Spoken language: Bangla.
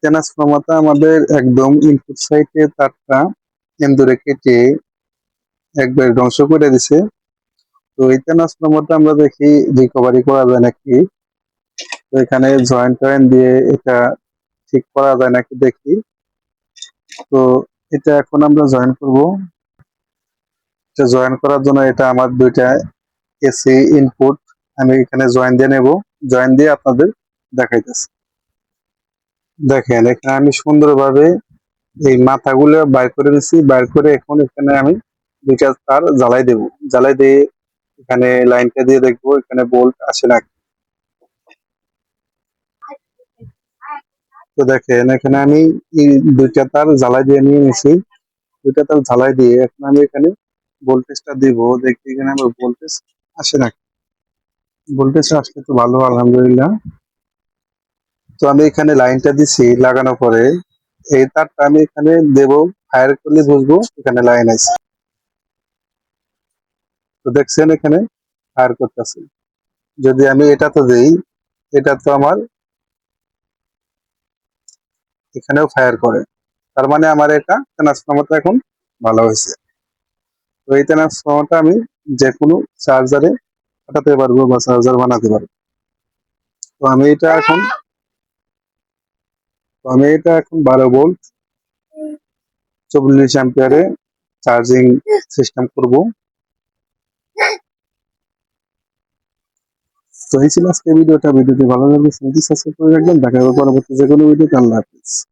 ট্রান্সফরমারটা আমাদের একদম ইনপুট সাইডে তারটা এন্দুরে কেটে একবার ধ্বংস করে দিছে। তো এই ট্রান্সফরমারটা আমরা দেখি রিকভারি করা যায় নাকি, তো এখানে জয়েন্ট টয়েন্ট দিয়ে এটা ঠিক করা যায় নাকি দেখি। তো এটা এখন আমরা জয়েন করব। এটা জয়েন করার জন্য এটা আমার দুইটা এসি ইনপুট আমি এখানে জয়েন দিয়ে নেব। জয়েন দিয়ে আপনাদের দেখাইতেছি। দেখেন এখানে আমি সুন্দরভাবে এই মাথাগুলো বাইর করে নিছি। বাইর করে এখন এখানে আমি দুইটা তার জ্বালাই দেব। জ্বালাই দিয়ে এখানে লাইনটা দিয়ে দেখবো এখানে বোল্ট আসে নাকি। তো দেখেন এখানে আমি এই দুইটা তার জ্বালাই দিয়ে নিয়ে নিছি। দুইটা তার জ্বালাই দিয়ে এখন আমি এখানে ভোল্টেজটা দিব। দেখি এখানে আমার ভোল্টেজ আসে নাকি। ভোল্টেজ আসলে তো ভালো, আলহামদুলিল্লাহ। তো আমি এখানে লাইনটা দিছি, লাগানোর পরে এই তারটা আমি এখানে দেব, ফায়ার করলে বুঝবো এখানে লাইন আছে। তো দেখছেন এখানে ফায়ার করতেছে। যদি আমি এটা তো দেই, এটা তো আমার এখানেও ফায়ার করে, তার মানে আমার এটা ট্রান্সফরমারটা এখন ভালো হয়েছে। তো এই ট্রান্সফরমারটা আমি যে কোনো চার্জারে পাঠাতে পারবো বা চার্জার বানাতে পারবো। তো আমি এটা এখন 12 ভোল্ট 44 অ্যাম্পিয়ারে চার্জিং সিস্টেম করব। তো এই ছিল আজকে ভিডিওটা। ভিডিওটি ভালো লাগলে চ্যানেলটি সাবস্ক্রাইব করে রাখবেন। দেখা হবে পরবর্তী যে কোনো ভিডিওতে। আল্লাহ হাফেজ।